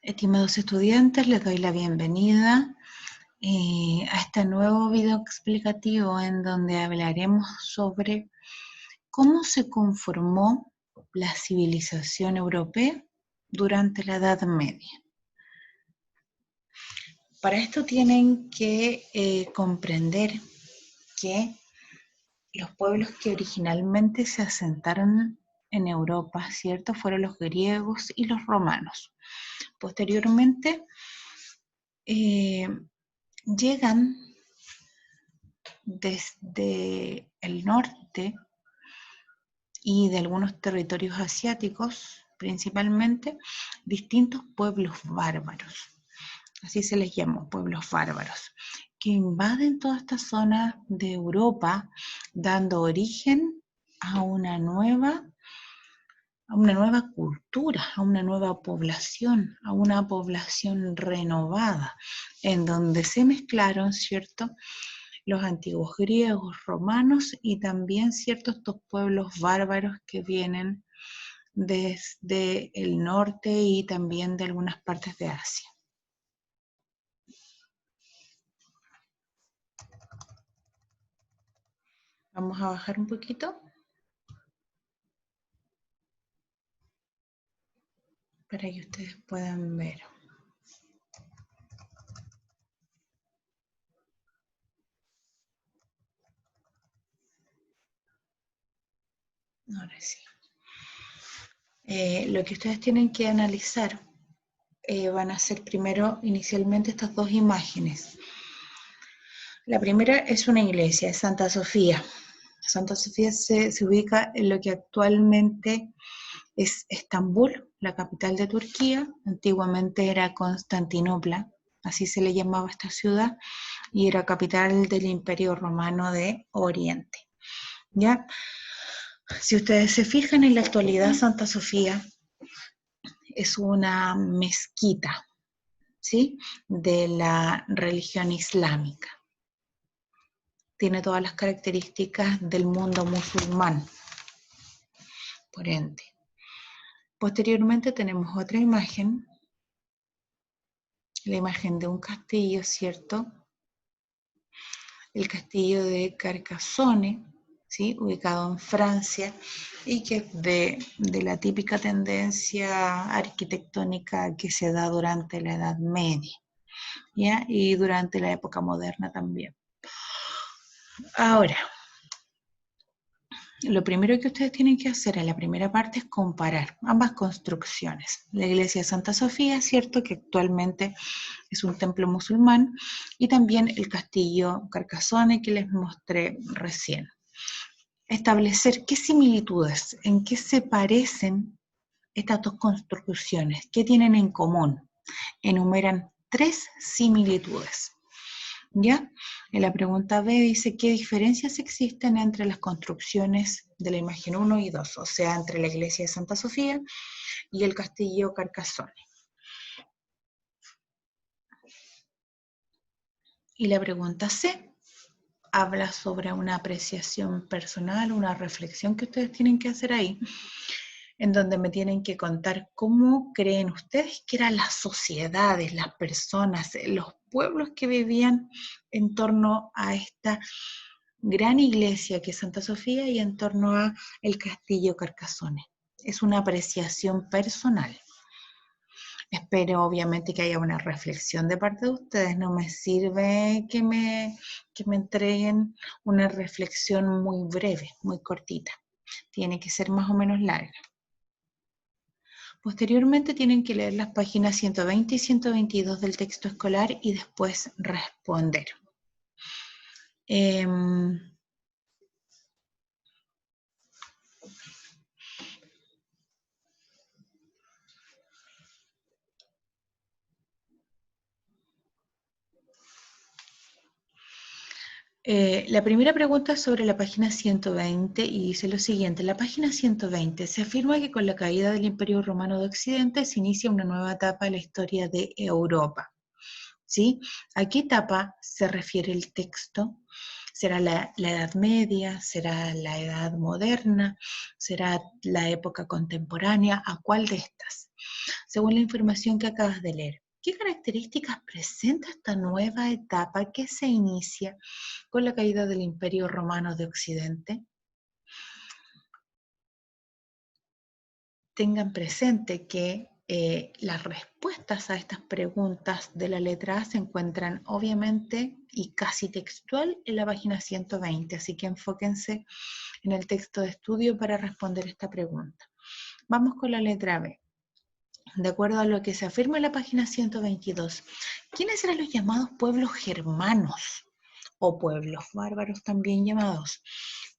Estimados estudiantes, les doy la bienvenida a este nuevo video explicativo en donde hablaremos sobre cómo se conformó la civilización europea durante la Edad Media. Para esto tienen que comprender que los pueblos que originalmente se asentaron en Europa, ¿cierto?, fueron los griegos y los romanos. Posteriormente, llegan desde el norte y de algunos territorios asiáticos, principalmente, distintos pueblos bárbaros. Así se les llamó, pueblos bárbaros, que invaden toda esta zona de Europa, dando origen a una nueva cultura, a una nueva población, a una población renovada, en donde se mezclaron, ¿cierto?, los antiguos griegos, romanos y también ciertos estos pueblos bárbaros que vienen desde el norte y también de algunas partes de Asia. Vamos a bajar un poquito para que ustedes puedan ver. Ahora sí. Lo que ustedes tienen que analizar van a ser primero, inicialmente, estas dos imágenes. La primera es una iglesia, es Santa Sofía. Santa Sofía se ubica en lo que actualmente es Estambul, la capital de Turquía. Antiguamente era Constantinopla, así se le llamaba a esta ciudad, y era capital del Imperio Romano de Oriente. ¿Ya? Si ustedes se fijan, en la actualidad Santa Sofía es una mezquita, ¿sí?, de la religión islámica. Tiene todas las características del mundo musulmán, por ende. Posteriormente tenemos otra imagen, la imagen de un castillo, ¿cierto? El castillo de Carcassonne, ¿sí?, ubicado en Francia, y que es de la típica tendencia arquitectónica que se da durante la Edad Media, ¿ya?, y durante la época moderna también. Ahora, lo primero que ustedes tienen que hacer en la primera parte es comparar ambas construcciones. La iglesia de Santa Sofía, ¿cierto?, que actualmente es un templo musulmán, y también el castillo Carcassonne que les mostré recién. Establecer qué similitudes, en qué se parecen estas dos construcciones, qué tienen en común. Enumeran 3 similitudes. ¿Ya? En la pregunta B dice, ¿qué diferencias existen entre las construcciones de la imagen 1 y 2? O sea, entre la iglesia de Santa Sofía y el castillo Carcassonne. Y la pregunta C habla sobre una apreciación personal, una reflexión que ustedes tienen que hacer ahí, en donde me tienen que contar cómo creen ustedes que eran las sociedades, las personas, los pueblos que vivían en torno a esta gran iglesia que es Santa Sofía y en torno a el castillo Carcassonne. Es una apreciación personal. Espero obviamente que haya una reflexión de parte de ustedes. No me sirve que me entreguen una reflexión muy breve, muy cortita. Tiene que ser más o menos larga. Posteriormente tienen que leer las páginas 120 y 122 del texto escolar y después responder. La primera pregunta es sobre la página 120 y dice lo siguiente. En la página 120 se afirma que con la caída del Imperio Romano de Occidente se inicia una nueva etapa en la historia de Europa. ¿Sí? ¿A qué etapa se refiere el texto? ¿Será la Edad Media? ¿Será la Edad Moderna? ¿Será la época contemporánea? ¿A cuál de estas? Según la información que acabas de leer, ¿qué características presenta esta nueva etapa que se inicia con la caída del Imperio Romano de Occidente? Tengan presente que las respuestas a estas preguntas de la letra A se encuentran obviamente y casi textual en la página 120, así que enfóquense en el texto de estudio para responder esta pregunta. Vamos con la letra B. De acuerdo a lo que se afirma en la página 122, ¿quiénes eran los llamados pueblos germanos o pueblos bárbaros también llamados?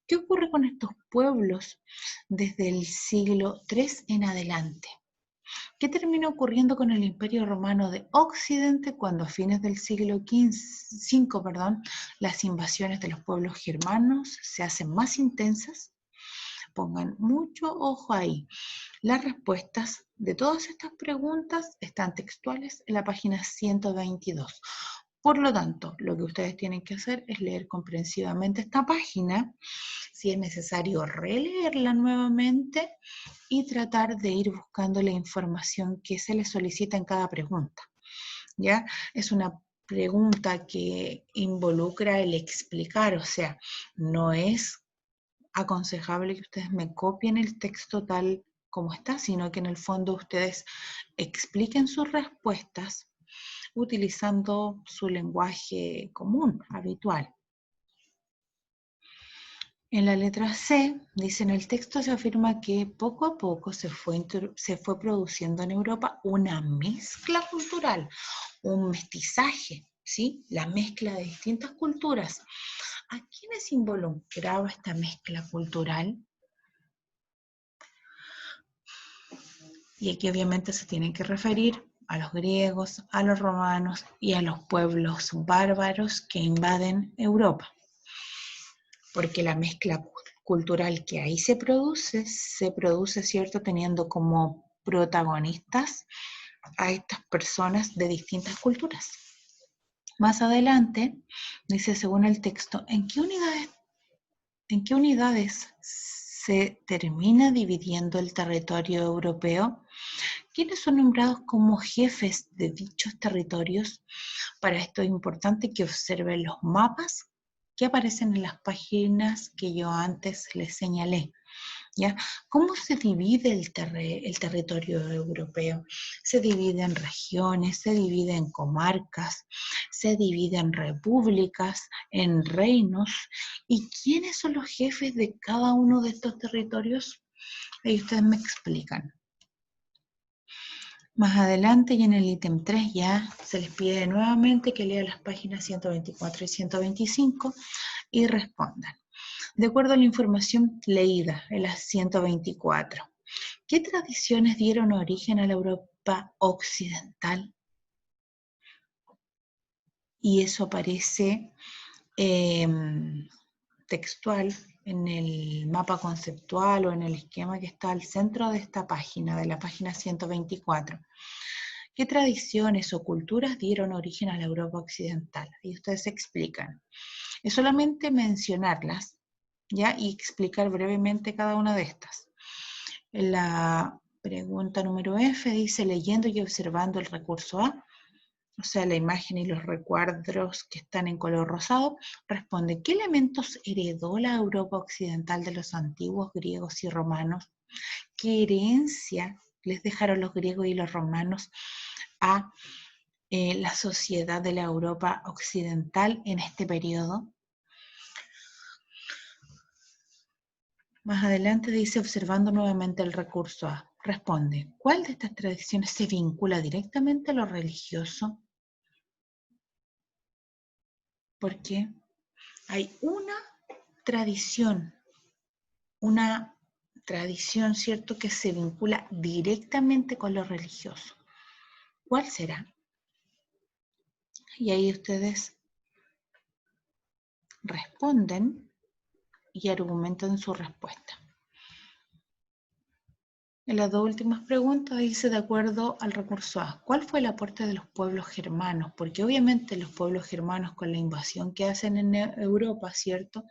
¿Qué ocurre con estos pueblos desde el siglo III en adelante? ¿Qué termina ocurriendo con el Imperio Romano de Occidente cuando a fines del siglo V, las invasiones de los pueblos germanos se hacen más intensas? Pongan mucho ojo ahí. Las respuestas de todas estas preguntas están textuales en la página 122. Por lo tanto, lo que ustedes tienen que hacer es leer comprensivamente esta página, si es necesario releerla nuevamente y tratar de ir buscando la información que se les solicita en cada pregunta. ¿Ya? Es una pregunta que involucra el explicar, o sea, no es aconsejable que ustedes me copien el texto tal como está, sino que en el fondo ustedes expliquen sus respuestas utilizando su lenguaje común, habitual. En la letra C, dice, en el texto se afirma que poco a poco se fue produciendo en Europa una mezcla cultural, un mestizaje, ¿sí? La mezcla de distintas culturas. ¿A quiénes involucraba esta mezcla cultural? Y aquí obviamente se tienen que referir a los griegos, a los romanos y a los pueblos bárbaros que invaden Europa. Porque la mezcla cultural que ahí se produce, ¿cierto?, teniendo como protagonistas a estas personas de distintas culturas. Más adelante, dice, según el texto, ¿en qué unidades se termina dividiendo el territorio europeo? ¿Quiénes son nombrados como jefes de dichos territorios? Para esto es importante que observen los mapas que aparecen en las páginas que yo antes les señalé. ¿Ya? ¿Cómo se divide el territorio europeo? Se divide en regiones, se divide en comarcas, se divide en repúblicas, en reinos. ¿Y quiénes son los jefes de cada uno de estos territorios? Ahí ustedes me explican. Más adelante y en el ítem 3 ya se les pide nuevamente que lean las páginas 124 y 125 y respondan. De acuerdo a la información leída en las 124, ¿qué tradiciones dieron origen a la Europa occidental? Y eso aparece textual en el mapa conceptual o en el esquema que está al centro de esta página, de la página 124. ¿Qué tradiciones o culturas dieron origen a la Europa occidental? Y ustedes explican. Es solamente mencionarlas, ¿ya? Y explicar brevemente cada una de estas. La pregunta número F dice, leyendo y observando el recurso A, o sea, la imagen y los recuadros que están en color rosado, responde, ¿qué elementos heredó la Europa occidental de los antiguos griegos y romanos? ¿Qué herencia les dejaron los griegos y los romanos a la sociedad de la Europa occidental en este periodo? Más adelante dice, observando nuevamente el recurso A, responde, ¿cuál de estas tradiciones se vincula directamente a lo religioso? Porque hay una tradición, ¿cierto?, que se vincula directamente con lo religioso. ¿Cuál será? Y ahí ustedes responden y argumentan su respuesta. En las dos últimas preguntas dice de acuerdo al recurso A, ¿cuál fue el aporte de los pueblos germanos? Porque obviamente los pueblos germanos con la invasión que hacen en Europa, ¿cierto?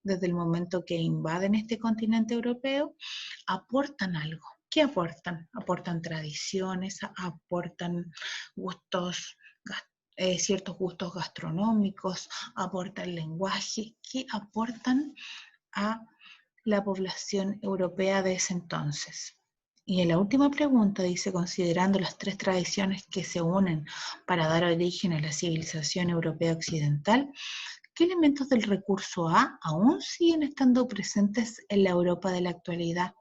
Desde el momento que invaden este continente europeo, aportan algo. ¿Qué aportan? Aportan tradiciones, aportan gustos, ciertos gustos gastronómicos, aportan lenguaje, ¿qué aportan a la población europea de ese entonces? Y en la última pregunta dice, considerando las tres tradiciones que se unen para dar origen a la civilización europea occidental, ¿qué elementos del recurso A aún siguen estando presentes en la Europa de la actualidad?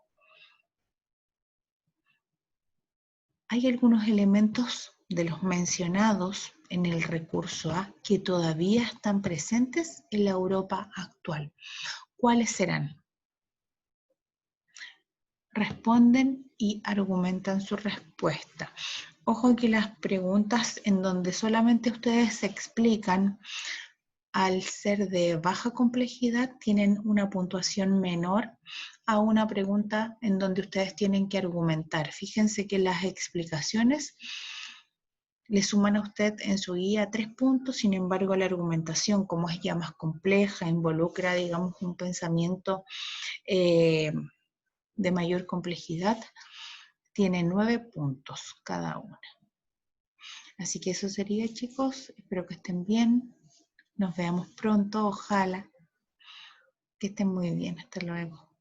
Hay algunos elementos de los mencionados en el recurso A que todavía están presentes en la Europa actual. ¿Cuáles serán? Responden y argumentan su respuesta. Ojo que las preguntas en donde solamente ustedes se explican, al ser de baja complejidad, tienen una puntuación menor a una pregunta en donde ustedes tienen que argumentar. Fíjense que las explicaciones le suman a usted en su guía 3 puntos, sin embargo la argumentación, como es ya más compleja, involucra, digamos, un pensamiento de mayor complejidad, tiene 9 puntos cada una. Así que eso sería, chicos. Espero que estén bien. Nos veamos pronto, ojalá. Que estén muy bien. Hasta luego.